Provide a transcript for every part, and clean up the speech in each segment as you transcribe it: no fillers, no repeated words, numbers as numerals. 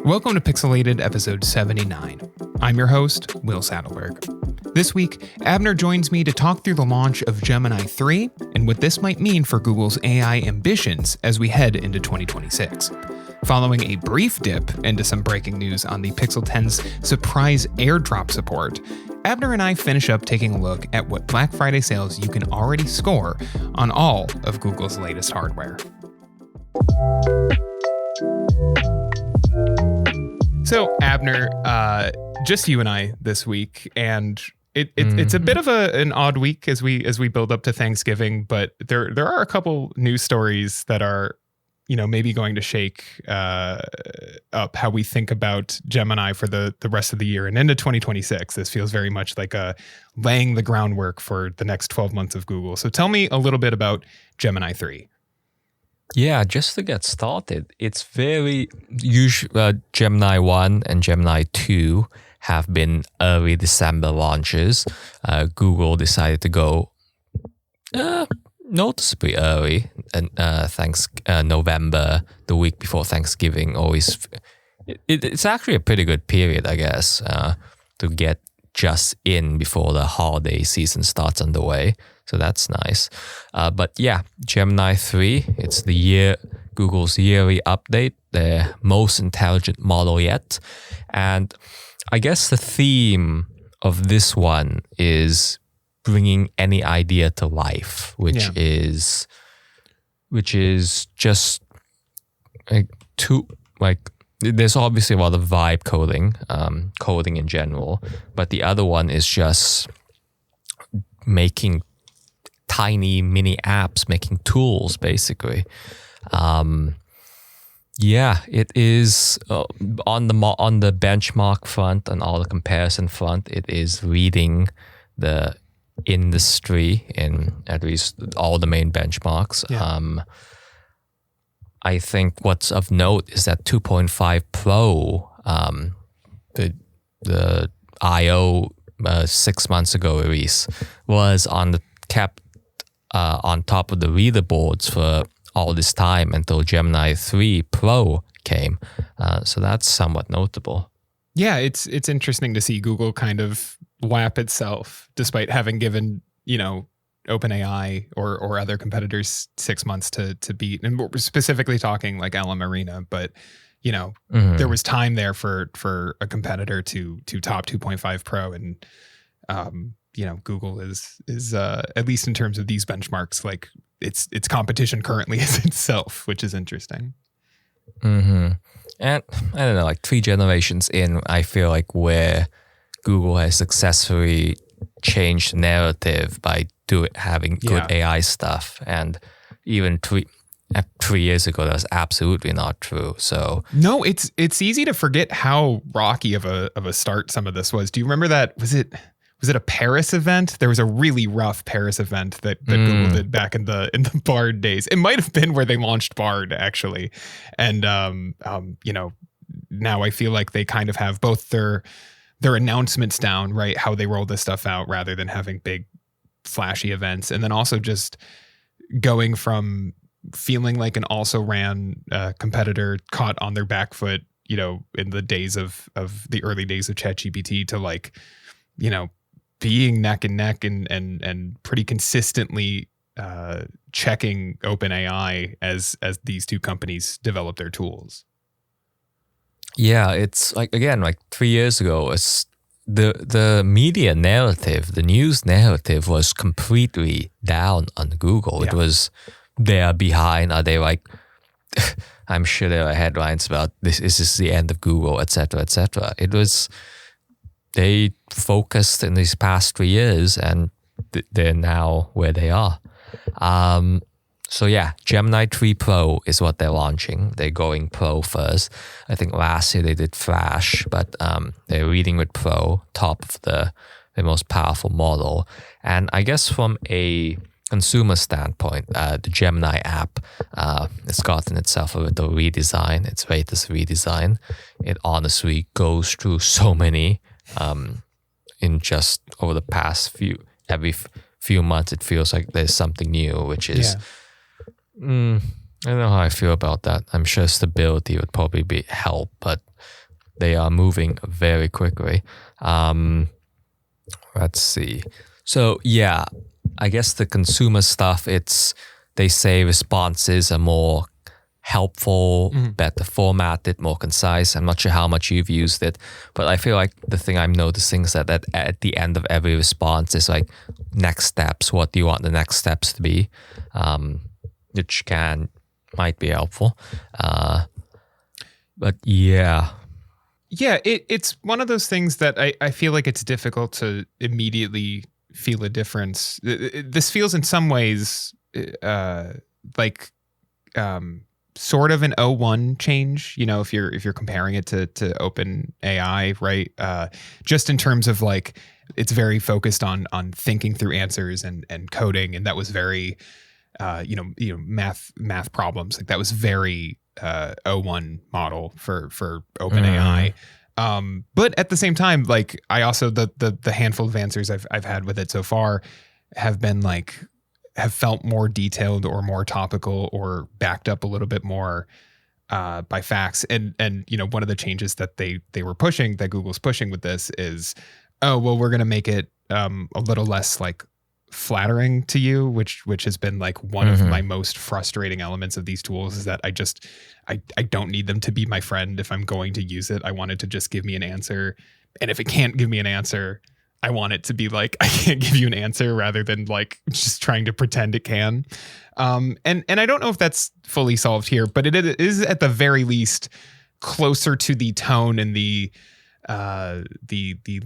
Welcome to Pixelated episode 79. I'm your host, Will Saddleberg. This week, Abner joins me to talk through the launch of Gemini 3 and what this might mean for Google's AI ambitions as we head into 2026. Following a brief dip into some breaking news on the Pixel 10's surprise AirDrop support, Abner and I finish up taking a look at what Black Friday sales you can already score on all of Google's latest hardware. So, Abner, just you and I this week, and it's a bit of an odd week as we build up to Thanksgiving, but there are a couple news stories that are, maybe going to shake up how we think about Gemini for the rest of the year and into 2026. This feels very much like laying the groundwork for the next 12 months of Google. So tell me a little bit about Gemini 3. Yeah, just to get started, it's very usual. Gemini 1 and Gemini 2 have been early December launches. Google decided to go noticeably early, and November, the week before Thanksgiving. It's actually a pretty good period, I guess, to get just in before the holiday season starts underway. So that's nice. But yeah, Gemini 3, it's Google's yearly update, their most intelligent model yet. And I guess the theme of this one is bringing any idea to life, which is just there's obviously a lot of vibe coding in general, but the other one is just making tiny mini apps, making tools, basically. It is on the benchmark front and all the comparison front. It is leading the industry in at least all the main benchmarks. Yeah. I think what's of note is that 2.5 Pro, the I/O 6 months ago release, was kept on top of the leaderboards for all this time until Gemini 3 Pro came. So that's somewhat notable. Yeah, it's interesting to see Google kind of lap itself, despite having given, OpenAI or other competitors 6 months to beat. And we're specifically talking like LM Arena, but there was time there for a competitor to top 2.5 Pro, and Google is at least in terms of these benchmarks, like its competition currently is itself, which is interesting. Mm-hmm. And I don't know, like 3 generations in, I feel like where Google has successfully changed the narrative by having good AI stuff, and even 3 years ago that was absolutely not true. So no, it's easy to forget how rocky of a start some of this was. Do you remember that? Was it a Paris event? There was a really rough Paris event that Google did back in the Bard days. It might have been where they launched Bard, actually. And now I feel like they kind of have both their announcements down, right? How they roll this stuff out rather than having big flashy events. And then also just going from feeling like an also-ran competitor caught on their back foot, in the days of the early days of ChatGPT to being neck and neck and pretty consistently checking OpenAI as these two companies develop their tools. Yeah, it's like 3 years ago, the media narrative, the news narrative was completely down on Google. Yeah. It was, they are behind. Are they like, I'm sure there are headlines about this is the end of Google, etc., etc. It was, they focused in these past 3 years, and they're now where they are. So yeah, Gemini 3 Pro is what they're launching. They're going Pro first. I think last year they did Flash, but they're leading with Pro, top of the most powerful model. And I guess from a consumer standpoint, the Gemini app has gotten itself a little redesign, its latest redesign. It honestly goes through so many in just over the past every few months. It feels like there's something new, which is I don't know how I feel about that. I'm sure stability would probably be help, but they are moving very quickly. Let's see. So yeah, I guess the consumer stuff, they say responses are more helpful, better formatted, more concise. I'm not sure how much you've used it, but I feel like the thing I'm noticing is that at the end of every response is like next steps. What do you want the next steps to be? Which might be helpful. But yeah. Yeah, it's one of those things that I feel like it's difficult to immediately feel a difference. This feels in some ways like sort of an O1 change, if you're comparing it to Open AI, right? Just in terms of like it's very focused on thinking through answers and coding, and that was very math problems. Like that was very O1 model for OpenAI. But at the same time, like I also the handful of answers I've had with it so far have been like have felt more detailed or more topical or backed up a little bit more by facts. And one of the changes that they were pushing, that Google's pushing with this is, we're going to make it a little less like flattering to you, which has been like one of my most frustrating elements of these tools, is that I don't need them to be my friend. If I'm going to use it, I want it to just give me an answer. And if it can't give me an answer, I want it to be like, I can't give you an answer, rather than like just trying to pretend it can. And I don't know if that's fully solved here, but it is at the very least closer to the tone and the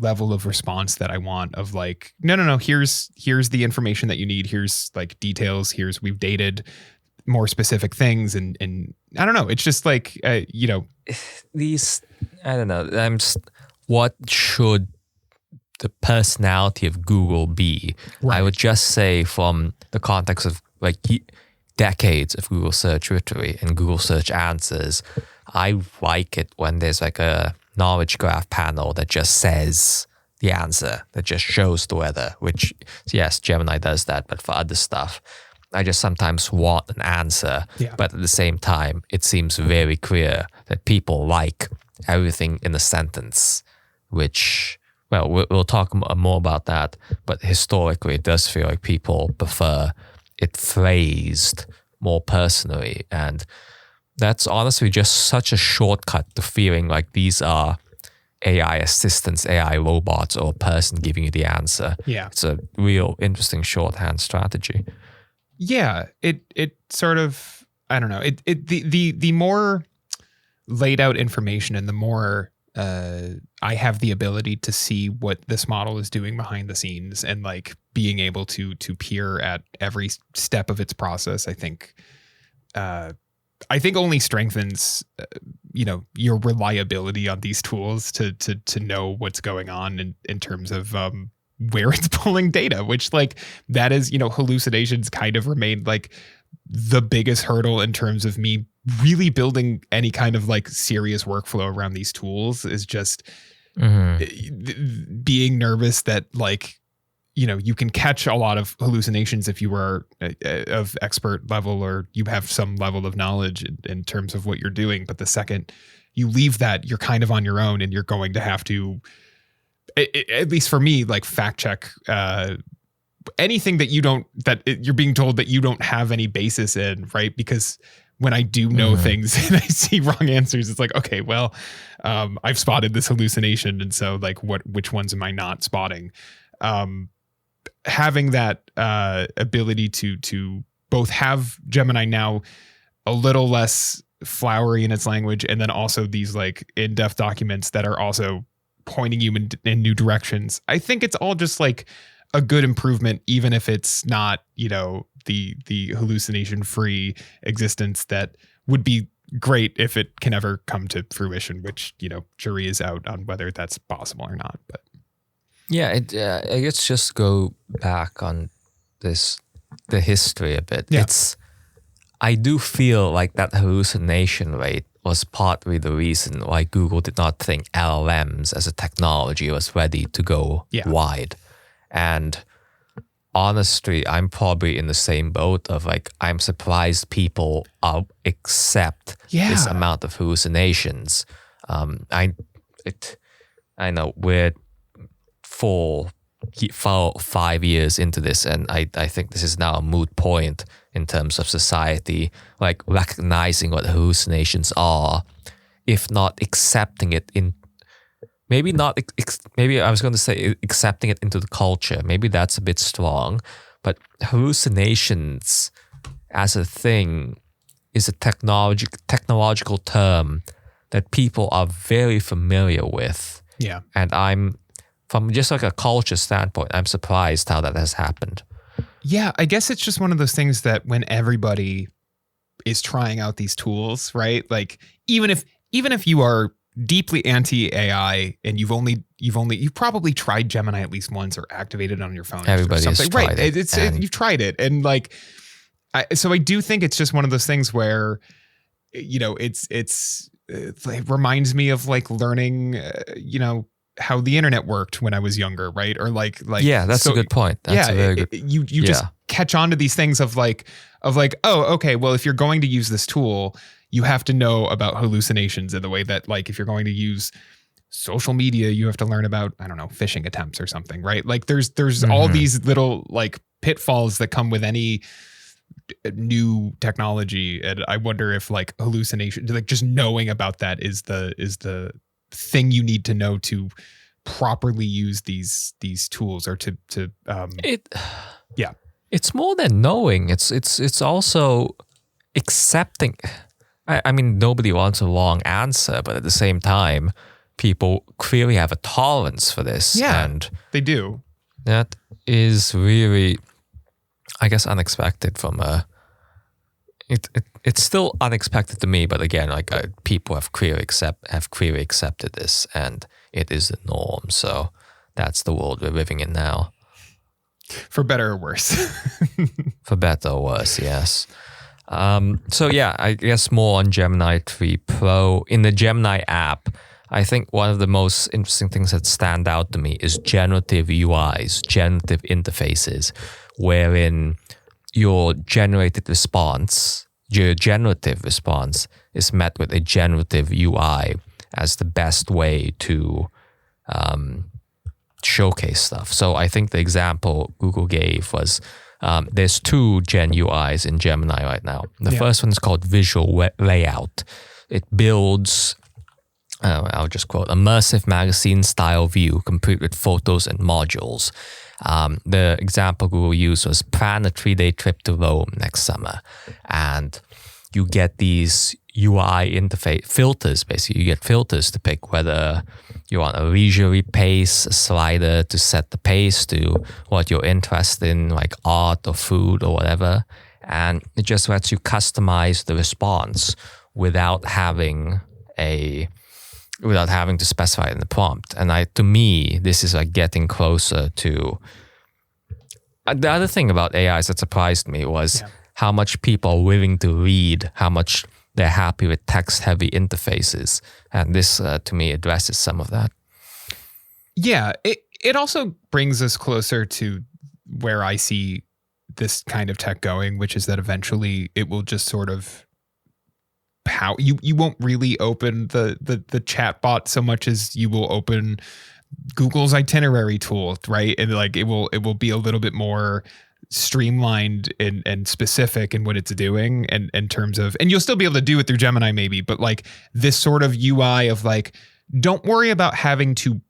level of response that I want, of like, no, here's the information that you need. Here's like details. We've dated more specific things. And I don't know. It's just like, these, I don't know. What should the personality of Google be? Right. I would just say, from the context of like decades of Google search history and Google search answers, I like it when there's like a knowledge graph panel that just says the answer, that just shows the weather, which, yes, Gemini does that, but for other stuff, I just sometimes want an answer. Yeah. But at the same time, it seems very clear that people like everything in a sentence, which, well, we'll talk more about that, but historically it does feel like people prefer it phrased more personally, and that's honestly just such a shortcut to feeling like these are AI assistants, AI robots, or a person giving you the answer. Yeah. It's a real interesting shorthand strategy. Yeah, it sort of, I don't know, the more laid out information and the more I have the ability to see what this model is doing behind the scenes, and like being able to peer at every step of its process, I think only strengthens your reliability on these tools to know what's going on in terms of where it's pulling data, which like that is, hallucinations kind of remained like the biggest hurdle in terms of me really building any kind of like serious workflow around these tools, is just being nervous that like, you can catch a lot of hallucinations if you are of expert level, or you have some level of knowledge in terms of what you're doing. But the second you leave that, you're kind of on your own, and you're going to have to, at least for me, like fact check anything that you're being told that you don't have any basis in, right? Because when I do know things and I see wrong answers, it's like, okay, well, I've spotted this hallucination, and so like which ones am I not spotting? Having that ability to both have Gemini now a little less flowery in its language, and then also these like in-depth documents that are also pointing you in new directions, I think it's all just like a good improvement, even if it's not, the hallucination-free existence that would be great if it can ever come to fruition, which, jury is out on whether that's possible or not. But yeah, I guess just go back on the history a bit. Yeah. I do feel like that hallucination rate was partly the reason why Google did not think LLMs as a technology was ready to go wide. And honestly, I'm probably in the same boat of like, I'm surprised people accept this amount of hallucinations. I know we're 5 years into this, and I think this is now a moot point in terms of society, like recognizing what hallucinations are, if not accepting it in. Maybe not. Maybe I was going to say accepting it into the culture. Maybe that's a bit strong, but hallucinations as a thing is a technological term that people are very familiar with. Yeah, and from just like a culture standpoint, I'm surprised how that has happened. Yeah, I guess it's just one of those things that when everybody is trying out these tools, right? Like even if you are deeply anti-AI and you've probably tried Gemini at least once or activated it on your phone. Everybody or something. has tried it. You've tried it, and like, so I do think it's just one of those things where, it reminds me of like learning, how the internet worked when I was younger, right? Or like yeah, that's a good point. That's very good. You just catch on to these things of like, oh, okay, well, if you're going to use this tool, you have to know about hallucinations in the way that, like, if you're going to use social media, you have to learn about, I don't know, phishing attempts or something, right? Like there's all these little like pitfalls that come with any new technology. And I wonder if like hallucination, like just knowing about that is the thing you need to know to properly use these tools, or it's more than knowing. It's also accepting. I mean, nobody wants a wrong answer, but at the same time, people clearly have a tolerance for this. Yeah, and they do. That is really, I guess, unexpected from it's still unexpected to me, but again, like people have clearly accepted this, and it is the norm. So that's the world we're living in now. For better or worse. For better or worse, yes. So yeah, I guess more on Gemini 3 Pro. In the Gemini app, I think one of the most interesting things that stand out to me is generative UIs, generative interfaces, wherein your generative response is met with a generative UI as the best way to showcase stuff. So I think the example Google gave was there's 2 Gen UIs in Gemini right now. The first one is called Visual Layout. It builds, I'll just quote, immersive magazine style view complete with photos and modules. The example Google used was plan a 3-day trip to Rome next summer. And you get these UI interface filters, basically. You get filters to pick whether you want a leisurely pace, a slider to set the pace to what you're interested in, like art or food or whatever. And it just lets you customize the response without having to specify it in the prompt. And to me, this is like getting closer to. The other thing about AIs that surprised me was how much people are willing to read, how much they're happy with text-heavy interfaces. And this, to me, addresses some of that. Yeah, it also brings us closer to where I see this kind of tech going, which is that eventually it will just sort of you won't really open the chat bot so much as you will open Google's itinerary tool, right? And like it will be a little bit more streamlined and specific in what it's doing, and in terms of, and you'll still be able to do it through Gemini maybe, but like this sort of UI of like, don't worry about having to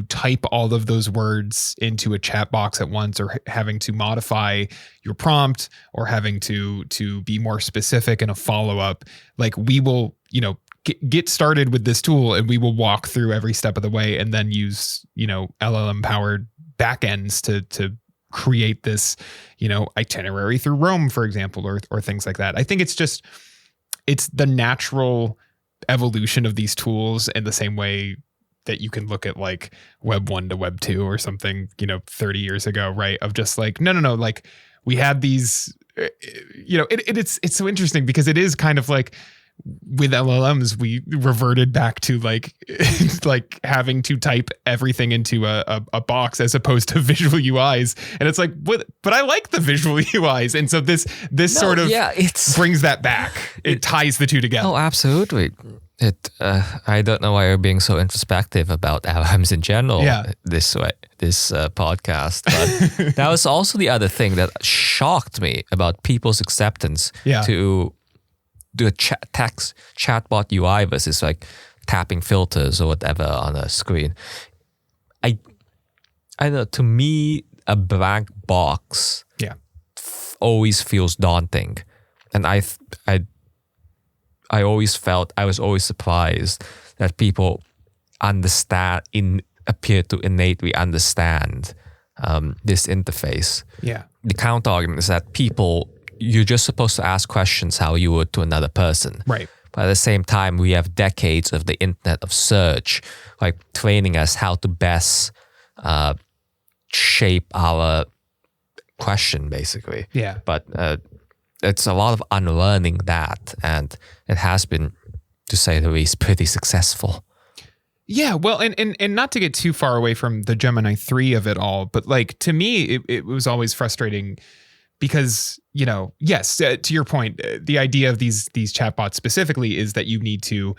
type all of those words into a chat box at once, or having to modify your prompt, or having to be more specific in a follow-up. Like we will, get started with this tool, and we will walk through every step of the way, and then use, LLM powered backends to create this, itinerary through Rome, for example, or things like that. I think it's the natural evolution of these tools, in the same way that you can look at like Web 1 to Web 2 or something, 30 years ago, right? Of just like, no, like we had these, it's so interesting because it is kind of like with LLMs, we reverted back to like like having to type everything into a box as opposed to visual UIs. And it's like, but I like the visual UIs. And so this sort of brings that back. It ties the two together. Oh, absolutely. I don't know why you're being so introspective about LLMs in general this podcast. But that was also the other thing that shocked me about people's acceptance to do a chatbot UI versus like tapping filters or whatever on a screen. I don't know, to me, a blank box always feels daunting. And I always felt, I was always surprised that people appear to innately understand this interface. Yeah. The counter argument is that you're just supposed to ask questions how you would to another person. Right. But at the same time, we have decades of the internet of search, like training us how to best shape our question, basically. Yeah. But it's a lot of unlearning that, and it has been, to say the least, pretty successful. Yeah, well, and not to get too far away from the Gemini 3 of it all, but like to me, it was always frustrating because, you know, yes, to your point, the idea of these chatbots specifically is that you need to,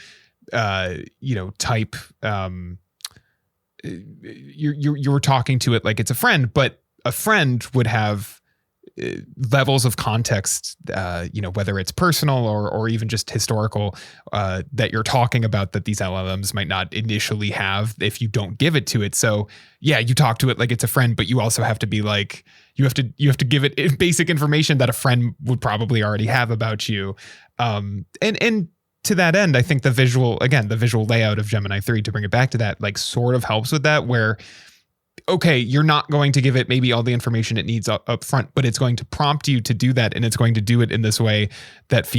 type. You're talking to it like it's a friend, but a friend would have levels of context, whether it's personal or even just historical, that you're talking about that these LLMs might not initially have if you don't give it to it. So yeah, you talk to it like it's a friend, but you also have to be like, you have to give it basic information that a friend would probably already have about you. And to that end, I think the visual layout of Gemini 3, to bring it back to that, like sort of helps with that, where okay, you're not going to give it maybe all the information it needs up front, but it's going to prompt you to do that. And it's going to do it in this way that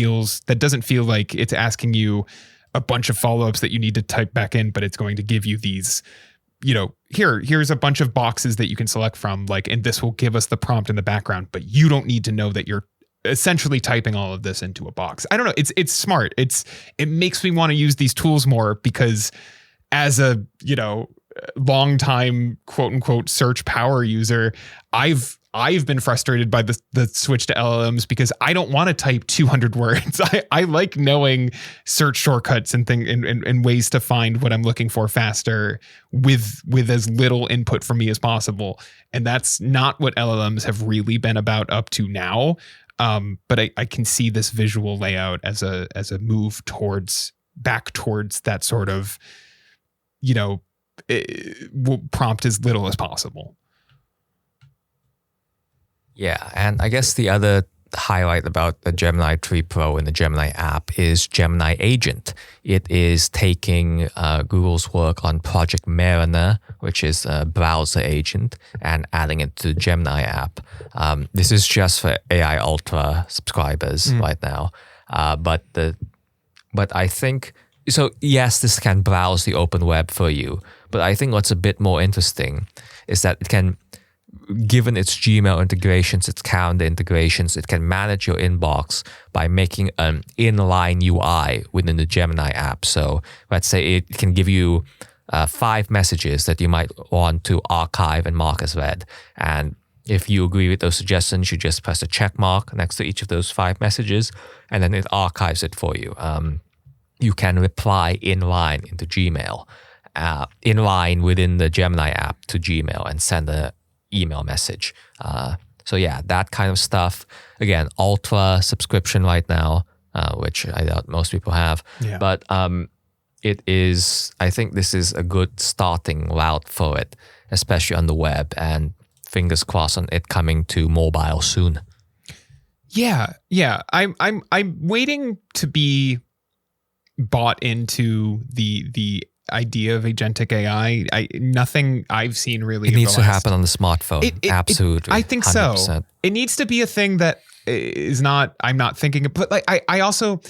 doesn't feel like it's asking you a bunch of follow-ups that you need to type back in, but it's going to give you these, here's a bunch of boxes that you can select from, like, and this will give us the prompt in the background, but you don't need to know that you're essentially typing all of this into a box. I don't know. It's smart. It makes me want to use these tools more because as a, long time quote unquote search power user, I've been frustrated by the switch to LLMs because I don't want to type 200 words. I like knowing search shortcuts and and ways to find what I'm looking for faster with as little input from me as possible. And that's not what LLMs have really been about up to now. But I can see this visual layout as a move back towards that sort of, will prompt as little as possible. Yeah, and I guess the other highlight about the Gemini 3 Pro and the Gemini app is Gemini Agent. It is taking Google's work on Project Mariner, which is a browser agent, and adding it to the Gemini app. This is just for AI Ultra subscribers right now. But I think, so yes, this can browse the open web for you. But I think what's a bit more interesting is that it can, given its Gmail integrations, its calendar integrations, it can manage your inbox by making an inline UI within the Gemini app. So let's say it can give you 5 messages that you might want to archive and mark as read. And if you agree with those suggestions, you just press a check mark next to each of those 5 messages, and then it archives it for you. You can reply inline into Gmail, inline within the Gemini app to Gmail, and send an email message. So yeah, that kind of stuff. Again, Ultra subscription right now, which I doubt most people have. Yeah. But it is, I think this is a good starting route for it, especially on the web, and fingers crossed on it coming to mobile soon. Yeah. I'm waiting to be bought into the idea of agentic AI. Nothing I've seen really. It needs to happen on the smartphone. Absolutely. I think 100%. So. It needs to be a thing that is not, I'm not thinking, but like, I also,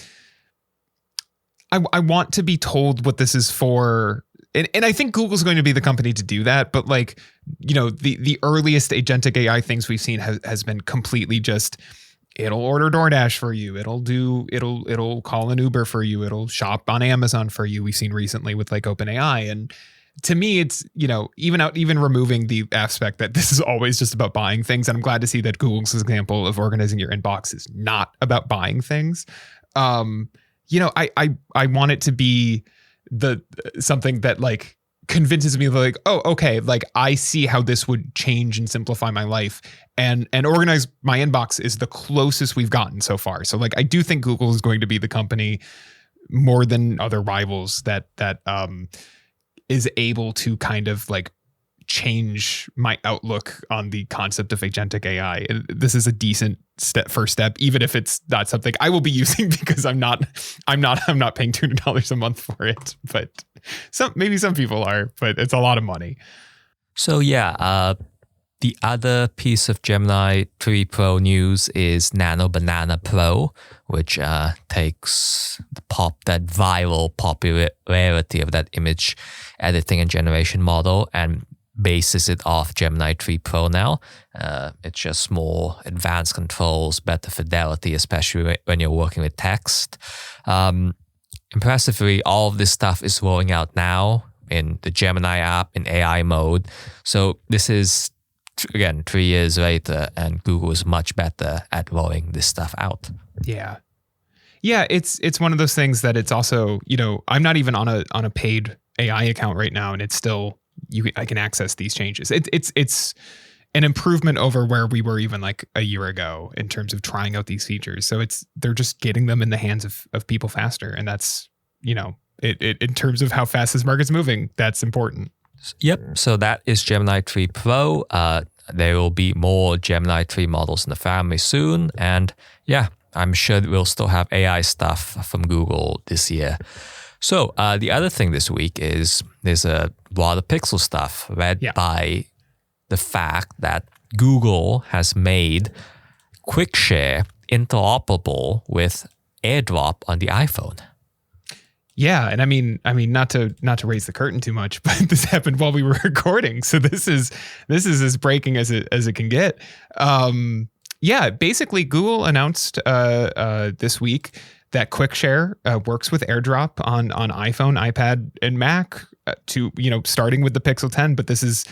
I want to be told what this is for. And I think Google's going to be the company to do that. But like, the earliest agentic AI things we've seen has been completely just it'll order DoorDash for you. It'll call an Uber for you. It'll shop on Amazon for you. We've seen recently with like OpenAI. And to me, it's, even removing the aspect that this is always just about buying things. And I'm glad to see that Google's example of organizing your inbox is not about buying things. I want it to be something that like convinces me like, oh, okay, like I see how this would change and simplify my life, and organize my inbox is the closest we've gotten so far. So like I do think Google is going to be the company more than other rivals that is able to kind of like change my outlook on the concept of agentic AI. This is a decent first step, even if it's not something I will be using because I'm not paying $200 a month for it. But maybe some people are, but it's a lot of money. So the other piece of Gemini 3 Pro news is Nano Banana Pro, which takes that viral popularity of that image editing and generation model and bases it off Gemini 3 Pro now. It's just more advanced controls, better fidelity, especially when you're working with text. Impressively, all of this stuff is rolling out now in the Gemini app in AI mode. So this is, again, 3 years later, and Google is much better at rolling this stuff out. Yeah. Yeah, it's one of those things that it's also, I'm not even on a paid AI account right now, and it's still I can access these changes. It's an improvement over where we were even like a year ago in terms of trying out these features. So they're just getting them in the hands of people faster, and that's in terms of how fast this market's moving, that's important. Yep. So that is Gemini 3 Pro. There will be more Gemini 3 models in the family soon, and I'm sure we'll still have AI stuff from Google this year. So the other thing this week is there's a lot of Pixel stuff led by the fact that Google has made Quick Share interoperable with AirDrop on the iPhone. Yeah, and I mean, not to raise the curtain too much, but this happened while we were recording, so this is as breaking as it can get. Basically, Google announced this week that Quick Share works with AirDrop on iPhone, iPad, and Mac. Starting with the Pixel 10, but this is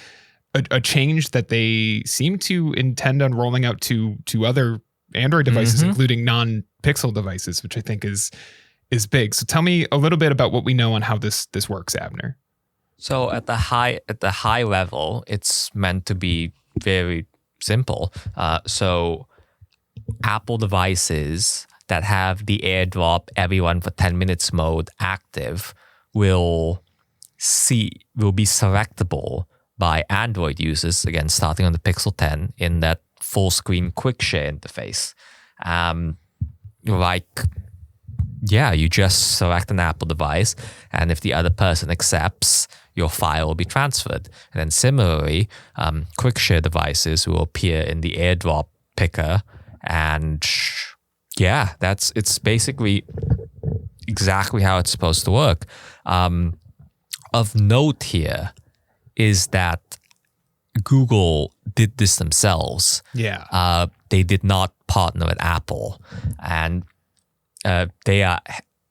a change that they seem to intend on rolling out to other Android devices, including non-Pixel devices, which I think is big. So tell me a little bit about what we know on how this works, Abner. So at the high level, it's meant to be very simple. So Apple devices that have the AirDrop everyone for 10 minutes mode active will be selectable by Android users, again, starting on the Pixel 10 in that full screen Quick Share interface. You just select an Apple device, and if the other person accepts, your file will be transferred. And then similarly, Quick Share devices will appear in the AirDrop picker, and it's basically exactly how it's supposed to work. Of note here is that Google did this themselves. Yeah. They did not partner with Apple, and they are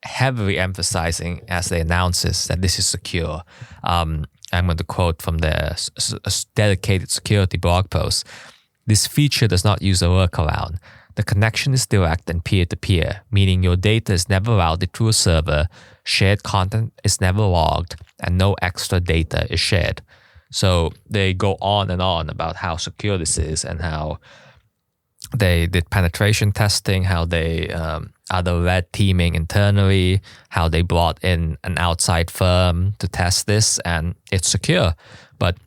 heavily emphasizing as they announce this that this is secure. I'm going to quote from their dedicated security blog post. This feature does not use a workaround. The connection is direct and peer-to-peer, meaning your data is never routed through a server, shared content is never logged, and no extra data is shared. So they go on and on about how secure this is and how they did penetration testing, how they are the red teaming internally, how they brought in an outside firm to test this, and it's secure. But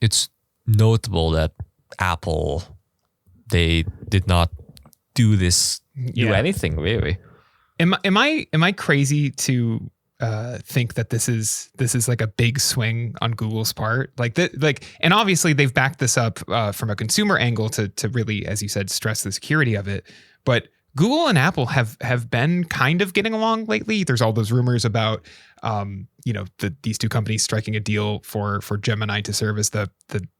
it's notable that Apple, they did not do anything really. Am I crazy to think that this is like a big swing on Google's part? And obviously they've backed this up from a consumer angle to really, as you said, stress the security of it. But Google and Apple have been kind of getting along lately. There's all those rumors about these two companies striking a deal for Gemini to serve as the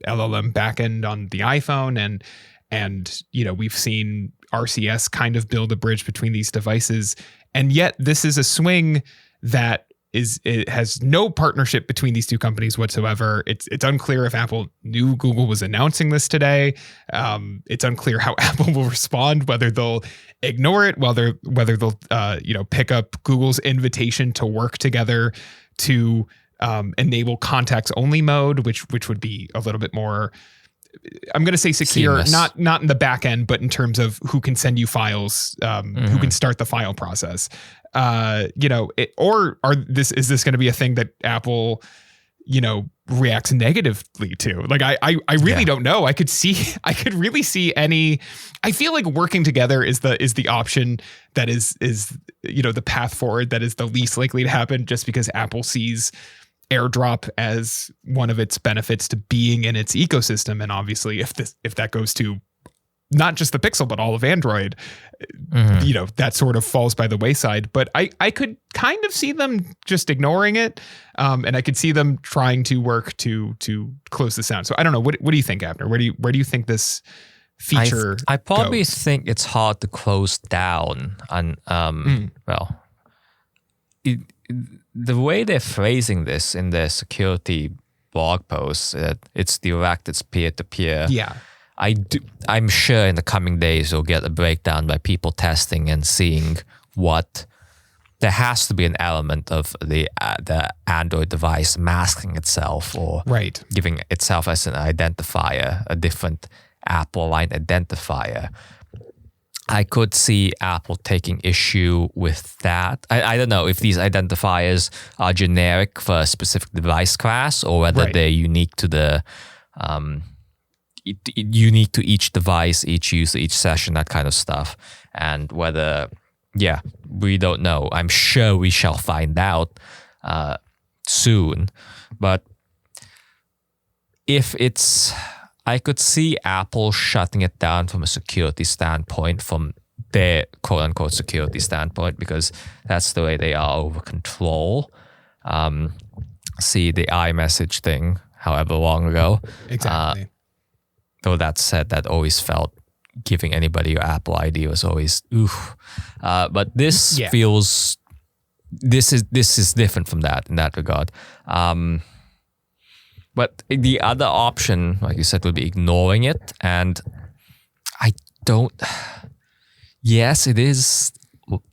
LLM backend on the iPhone, and we've seen RCS kind of build a bridge between these devices. And yet this is a swing that it has no partnership between these two companies whatsoever. It's unclear if Apple knew Google was announcing this today. It's unclear how Apple will respond, whether they'll ignore it, whether they'll pick up Google's invitation to work together to enable contacts only mode, which would be a little bit more, I'm going to say secure, seamless. not in the back end, but in terms of who can send you files, who can start the file process. Is this going to be a thing that Apple, reacts negatively to? Like, I really don't know. I could really see I feel like working together is the option that is the path forward that is the least likely to happen, just because Apple sees AirDrop as one of its benefits to being in its ecosystem. And obviously if that goes to not just the Pixel, but all of Android, that sort of falls by the wayside. But I could kind of see them just ignoring it. And I could see them trying to work to close this down. So I don't know. What do you think, Abner? Where do you think this feature I probably goes? think it's hard to close down on, the way they're phrasing this in their security blog post, that it's direct, it's peer-to-peer. Yeah. I'm sure in the coming days you'll get a breakdown by people testing and seeing what there has to be an element of the Android device masking itself or giving itself as an identifier, a different Apple line identifier. I could see Apple taking issue with that. I don't know if these identifiers are generic for a specific device class or whether they're unique to the unique to each device, each user, each session, that kind of stuff. And whether, we don't know. I'm sure we shall find out soon. But if it's, I could see Apple shutting it down from a security standpoint, from their quote-unquote security standpoint, because that's the way they are over control. See the iMessage thing, however long ago. Exactly. Though that said, that always felt giving anybody your Apple ID was always oof. But this feels, this is different from that in that regard. But the other option, like you said, would be ignoring it. And yes, it is,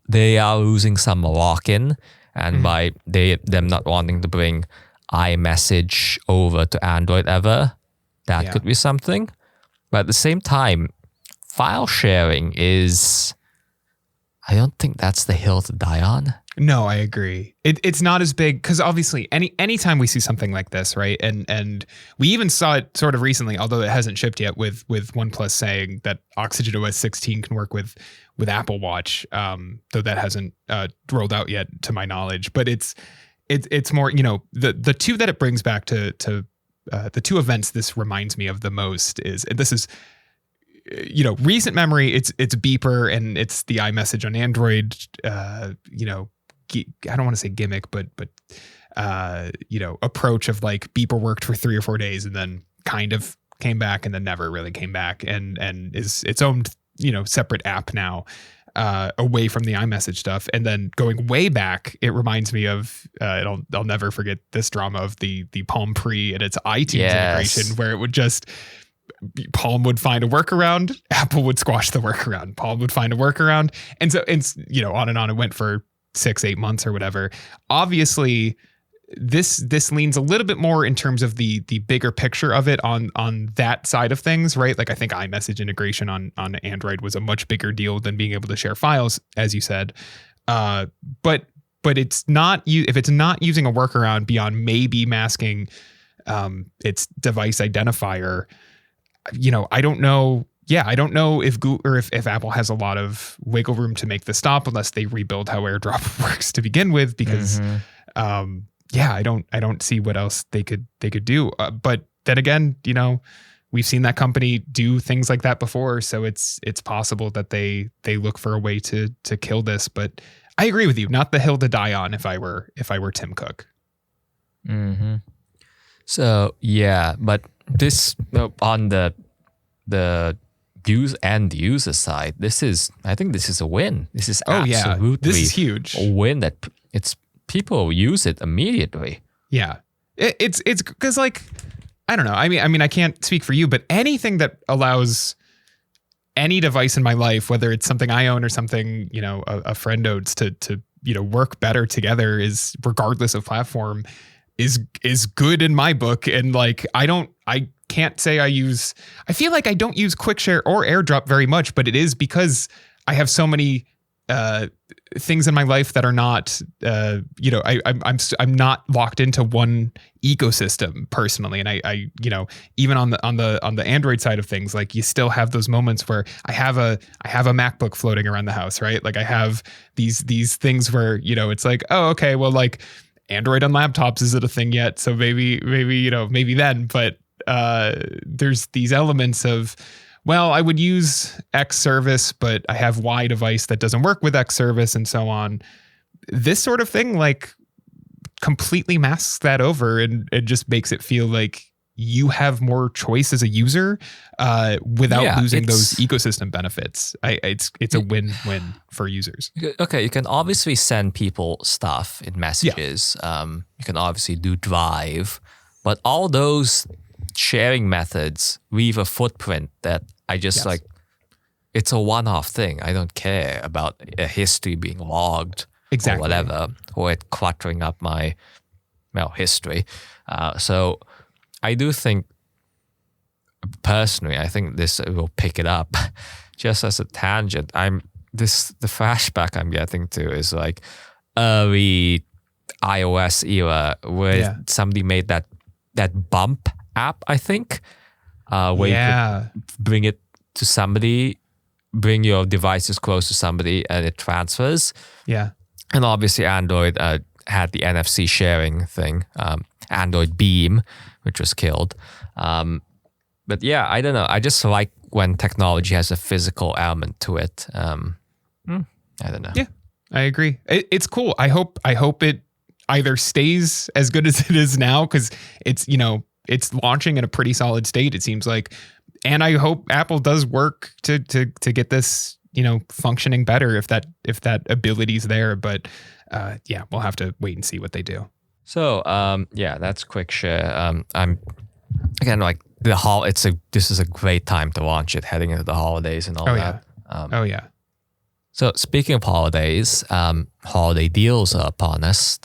they are losing some lock-in. And by them not wanting to bring iMessage over to Android ever, that could be something. But at the same time, file sharing is, I don't think that's the hill to die on. No, I agree. It's not as big because obviously anytime we see something like this, right? And we even saw it sort of recently, although it hasn't shipped yet, with OnePlus saying that Oxygen OS 16 can work with Apple Watch, though that hasn't rolled out yet to my knowledge. But it's more, the two that it brings back to the two events this reminds me of the most is, and this is, recent memory, it's Beeper and it's the iMessage on Android, I don't want to say gimmick, but approach of like Beeper worked for 3 or 4 days and then kind of came back and then never really came back and is its own, separate app now, away from the iMessage stuff. And then going way back, it reminds me of, I'll never forget this drama of the Palm Pre and its iTunes integration, where it would just, Palm would find a workaround, Apple would squash the workaround, Palm would find a workaround. And so, on and on it went for 6-8 months or whatever. Obviously, this leans a little bit more in terms of the bigger picture of it on that side of things, right? Like I think iMessage integration on Android was a much bigger deal than being able to share files, as you said. But it's not, if it's not using a workaround beyond maybe masking its device identifier, I don't know. Yeah, I don't know if Google or if Apple has a lot of wiggle room to make the stop unless they rebuild how AirDrop works to begin with, because I don't see what else they could do. But then again, we've seen that company do things like that before, so it's possible that they look for a way to kill this. But I agree with you, not the hill to die on. If I were Tim Cook. So but this on the end user side, I think this is a win. This is absolutely this is huge. A win that people use it immediately. Yeah, it's because like I don't know. I mean I can't speak for you, but anything that allows any device in my life, whether it's something I own or something a friend owns, to work better together, is regardless of platform, is good in my book. And like I can't say I feel like I don't use QuickShare or AirDrop very much, but it is because I have so many things in my life that are not I'm not locked into one ecosystem personally. And I even on the Android side of things, like you still have those moments where I have a MacBook floating around the house, right? Like I have these things where it's like, oh, okay, well, like Android on laptops isn't a thing yet, so maybe then. But there's these elements of, well, I would use X service, but I have Y device that doesn't work with X service, and so on. This sort of thing like completely masks that over, and it just makes it feel like you have more choice as a user without losing those ecosystem benefits. It's a win-win for users. Okay, you can obviously send people stuff in messages. Yeah. You can obviously do Drive, but all those sharing methods leave a footprint that I just like. It's a one-off thing. I don't care about a history being logged or whatever, or it cluttering up my history. So I do think, personally, I think this will pick it up. Just as a tangent, the flashback I'm getting to is like early iOS era where somebody made that bump app, I think, where you could bring it to somebody, bring your devices close to somebody, and it transfers. Yeah. And obviously Android had the NFC sharing thing, Android Beam, which was killed. But yeah, I don't know. I just like when technology has a physical element to it. I don't know. Yeah, I agree. It's cool. I hope it either stays as good as it is now, because it's launching in a pretty solid state, it seems like. And I hope Apple does work to get this, functioning better if that ability's there. But we'll have to wait and see what they do. So that's QuickShare. I'm again like this is a great time to launch it, heading into the holidays and all that. So speaking of holidays, holiday deals are upon us.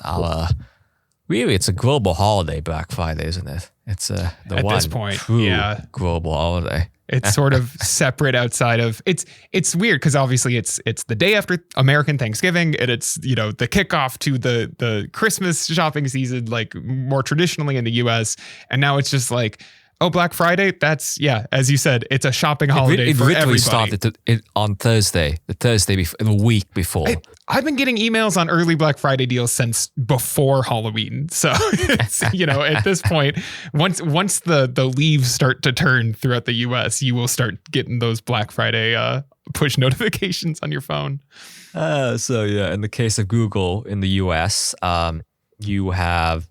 It's a global holiday, Black Friday, isn't it? It's the at one this point, true global holiday. It's sort of separate outside of it's weird because obviously it's the day after American Thanksgiving, and it's the kickoff to the Christmas shopping season, like more traditionally in the US, and now it's just like, oh, Black Friday, that's as you said, it's a shopping holiday for everybody. It started on Thursday, the week before. I've been getting emails on early Black Friday deals since before Halloween. So, at this point, once the leaves start to turn throughout the US, you will start getting those Black Friday push notifications on your phone. In the case of Google in the US, you have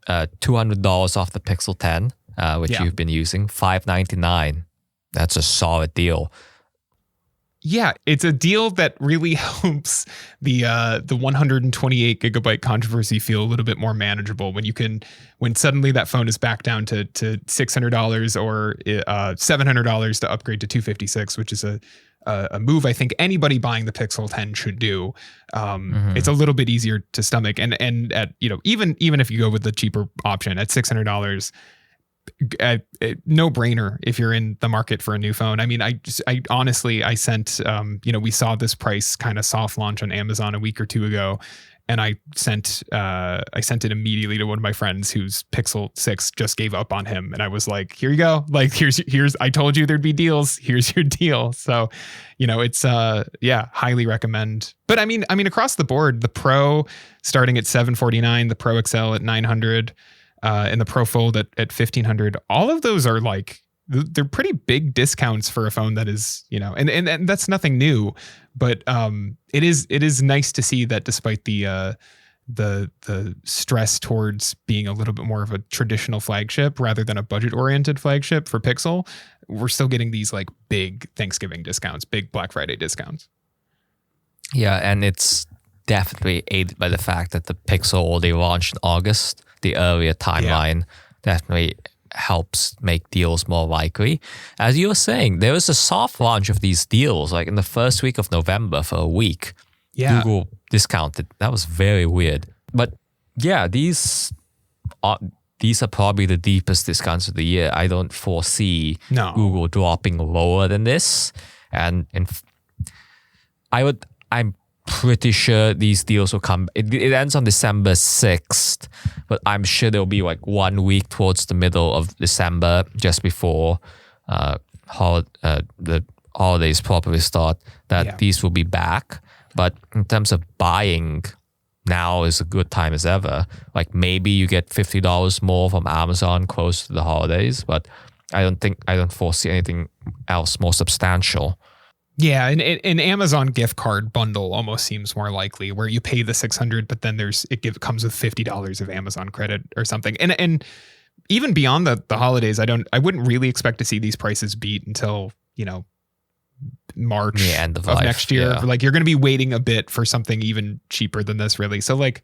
$200 off the Pixel 10, which you've been using, $599. That's a solid deal. Yeah, it's a deal that really helps the 128 gigabyte controversy feel a little bit more manageable when suddenly that phone is back down to $600 or $700 to upgrade to 256, which is a move I think anybody buying the Pixel 10 should do. It's a little bit easier to stomach, and at even if you go with the cheaper option at $600. No brainer if you're in the market for a new phone. I mean, I honestly sent, we saw this price kind of soft launch on Amazon a week or two ago, and I sent it immediately to one of my friends whose Pixel 6 just gave up on him, and I was like, here you go, like here's I told you there'd be deals, here's your deal. So, it's highly recommend. But I mean across the board, the Pro starting at $749, the Pro XL at $900. And the Pro Fold at $1,500, all of those are like, they're pretty big discounts for a phone that is, and that's nothing new, but it is nice to see that despite the the stress towards being a little bit more of a traditional flagship rather than a budget oriented flagship for Pixel, we're still getting these like big Thanksgiving discounts, big Black Friday discounts. Yeah, and it's definitely aided by the fact that the Pixel already launched in August. The earlier timeline definitely helps make deals more likely. As you were saying, there was a soft launch of these deals like in the first week of November for a week. Yeah. Google discounted. That was very weird. But yeah, these are probably the deepest discounts of the year. I don't foresee Google dropping lower than this. And I'm pretty sure these deals will come. It ends on December 6th, but I'm sure there'll be like 1 week towards the middle of December, just before the holidays properly start, that these will be back. But in terms of buying, now is a good time as ever. Like maybe you get $50 more from Amazon close to the holidays, but I don't foresee anything else more substantial. Yeah, an Amazon gift card bundle almost seems more likely, where you pay the $600, but then comes with $50 of Amazon credit or something. And even beyond the holidays, I wouldn't really expect to see these prices beat until, March end of next year. Yeah. Like you're going to be waiting a bit for something even cheaper than this, really. So like,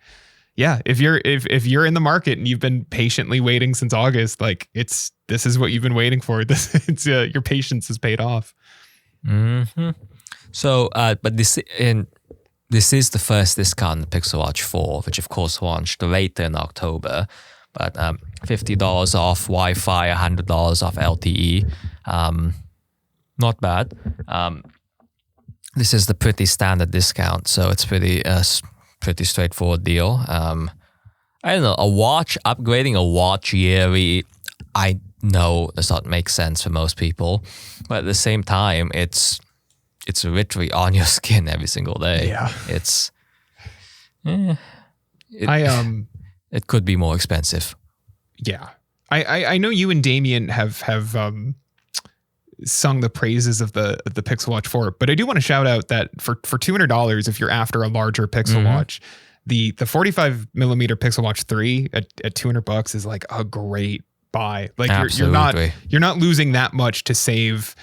yeah, if you're in the market and you've been patiently waiting since August, like this is what you've been waiting for. Your patience has paid off. Mm-hmm. So, but this is the first discount, the Pixel Watch 4, which of course launched later in October. But $50 off Wi-Fi, $100 off LTE. Not bad. This is the pretty standard discount, so it's pretty straightforward deal. I don't know, upgrading a watch yearly, I know does not make sense for most people, but at the same time, it's literally on your skin every single day. Yeah, it could be more expensive. Yeah, I know you and Damien have sung the praises of the Pixel Watch 4, but I do want to shout out that for $200, if you're after a larger Pixel Watch, the 45 millimeter Pixel Watch 3 at $200 is like a great buy. Like you're not losing that much to save,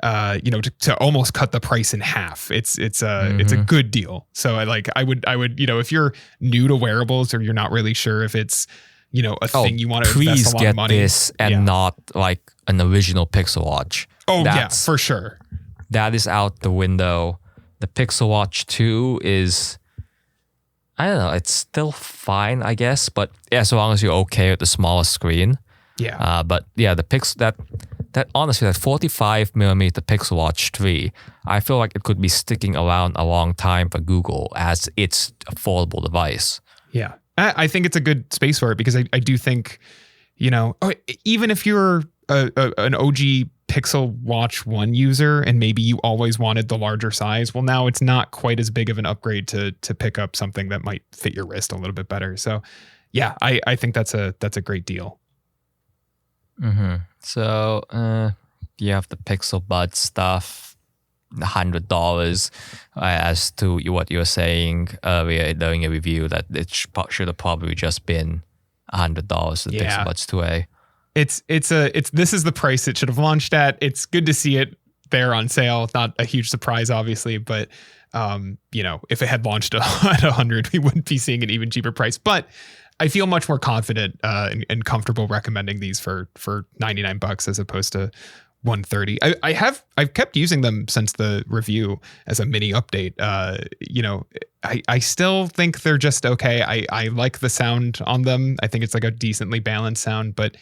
to almost cut the price in half. It's a good deal. So I would, if you're new to wearables or you're not really sure if it's, a thing you want to invest a lot of money. Please get this and not like an original Pixel Watch. Oh, yeah, for sure. That is out the window. The Pixel Watch 2 is, I don't know, it's still fine, I guess. But yeah, so long as you're okay with the smaller screen. Yeah. But yeah, the Pixel, that honestly, that 45 millimeter Pixel Watch 3, I feel like it could be sticking around a long time for Google as its affordable device. Yeah. I think it's a good space for it because I do think, even if you're an OG Pixel Watch 1 user and maybe you always wanted the larger size, well, now it's not quite as big of an upgrade to pick up something that might fit your wrist a little bit better. So yeah, I think that's a great deal. Mm-hmm. So you have the Pixel Buds stuff, $100, as to what you were saying earlier during a review that it should have probably just been $100, the Pixel Buds 2a. This is the price it should have launched at. It's good to see it there on sale. Not a huge surprise, obviously, but if it had launched at 100, we wouldn't be seeing an even cheaper price. But I feel much more confident and comfortable recommending these for $99 as opposed to $130. I've kept using them since the review as a mini update. I still think they're just okay. I like the sound on them. I think it's like a decently balanced sound, but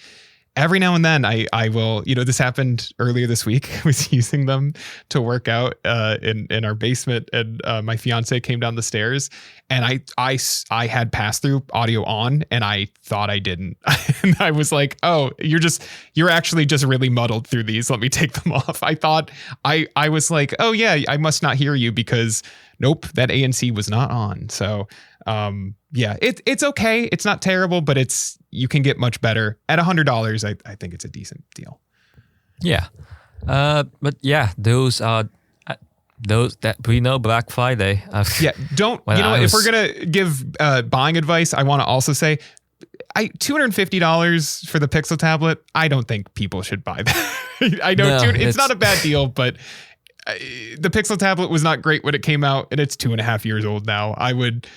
every now and then I will, this happened earlier this week. I was using them to work out in our basement, and my fiance came down the stairs, and I had pass-through audio on, and I thought I didn't. And I was like, oh, you're actually just really muddled through these. Let me take them off. I thought I was like, oh yeah, I must not hear you because nope, that ANC was not on. So yeah, it's okay. It's not terrible, but you can get much better at $100. I think it's a decent deal. Yeah. But yeah, those are we know Black Friday. Yeah, don't you know? If we're gonna give buying advice, I want to also say, $250 for the Pixel tablet. I don't think people should buy that. I know it's not a bad deal, but the Pixel tablet was not great when it came out, and it's 2.5 years old now. I would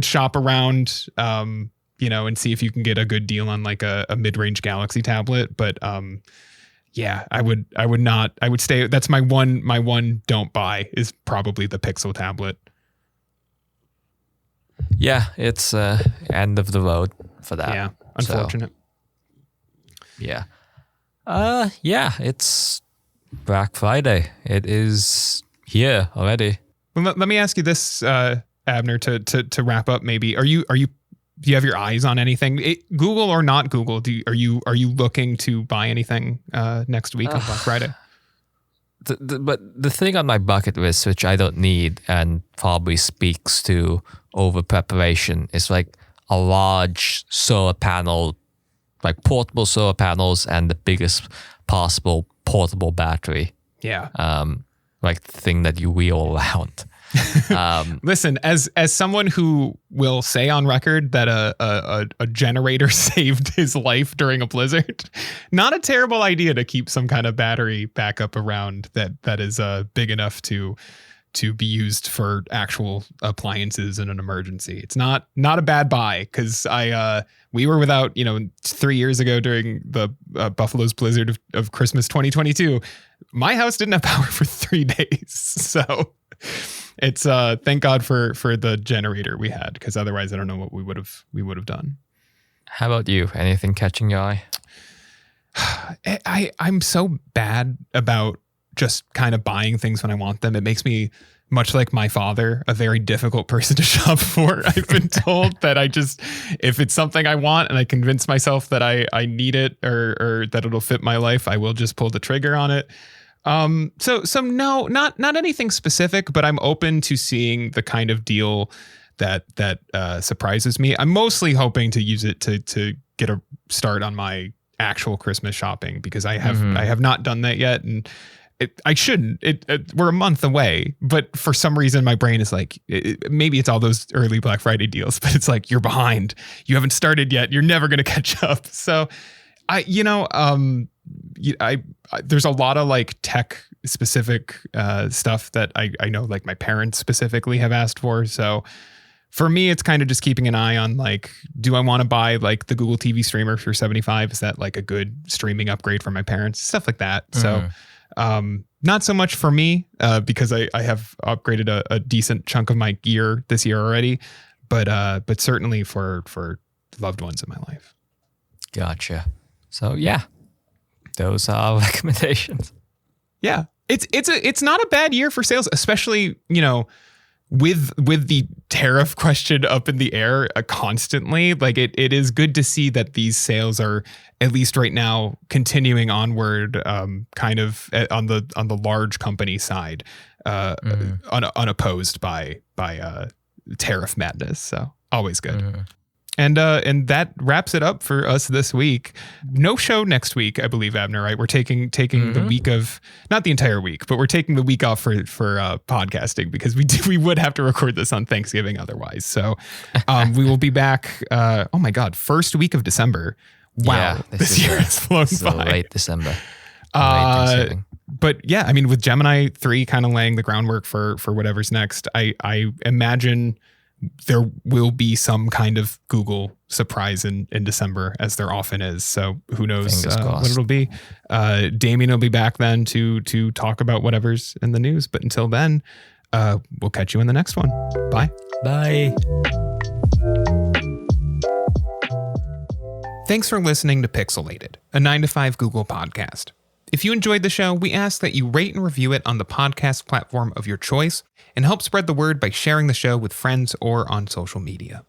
shop around, and see if you can get a good deal on like a mid-range Galaxy tablet, but yeah, I would stay. That's my one don't buy is probably the Pixel tablet. Yeah, it's end of the road for that. Yeah, unfortunate. So, yeah, it's Black Friday. It is here already. Well, let me ask you this, Abner, to wrap up. Maybe do you have your eyes on anything? Google or not Google? Are you looking to buy anything next week on Black Friday? But the thing on my bucket list, which I don't need and probably speaks to over preparation, is like a large solar panel, like portable solar panels, and the biggest possible portable battery. Yeah. Like the thing that you wheel around. Listen, as someone who will say on record that a generator saved his life during a blizzard, not a terrible idea to keep some kind of battery backup around that is big enough to be used for actual appliances in an emergency. It's not a bad buy, because we were without 3 years ago during the Buffalo's blizzard of Christmas 2022. My house didn't have power for 3 days, so. It's thank God for the generator we had, because otherwise I don't know what we would have done. How about you? Anything catching your eye? I'm so bad about just kind of buying things when I want them. It makes me, much like my father, a very difficult person to shop for. I've been told that if it's something I want and I convince myself that I need it or that it'll fit my life, I will just pull the trigger on it. So no, not anything specific, but I'm open to seeing the kind of deal that surprises me. I'm mostly hoping to use it to get a start on my actual Christmas shopping, because I have not done that yet, and I shouldn't. We're a month away, but for some reason my brain is like, maybe it's all those early Black Friday deals, but it's like, you're behind. You haven't started yet. You're never going to catch up. So there's a lot of like tech specific stuff that I know like my parents specifically have asked for. So for me, it's kind of just keeping an eye on like, do I want to buy like the Google TV streamer for $75? Is that like a good streaming upgrade for my parents? Stuff like that. So not so much for me because I have upgraded a decent chunk of my gear this year already, but certainly for loved ones in my life. Gotcha. So yeah, those are our recommendations. Yeah, it's not a bad year for sales, especially with the tariff question up in the air constantly. Like it is good to see that these sales are, at least right now, continuing onward, kind of on the large company side, unopposed by tariff madness. So always good. And that wraps it up for us this week. No show next week, I believe, Abner, right? We're taking the week of, not the entire week, but we're taking the week off for podcasting, because we would have to record this on Thanksgiving otherwise. So we will be back. Oh my God, first week of December. Wow, yeah, this year has flown by. Late December. But yeah, I mean, with Gemini 3 kind of laying the groundwork for whatever's next, I imagine there will be some kind of Google surprise in December, as there often is. So who knows what it'll be. Damien will be back then to talk about whatever's in the news. But until then, we'll catch you in the next one. Bye. Bye. Thanks for listening to Pixelated, a 9to5 Google podcast. If you enjoyed the show, we ask that you rate and review it on the podcast platform of your choice, and help spread the word by sharing the show with friends or on social media.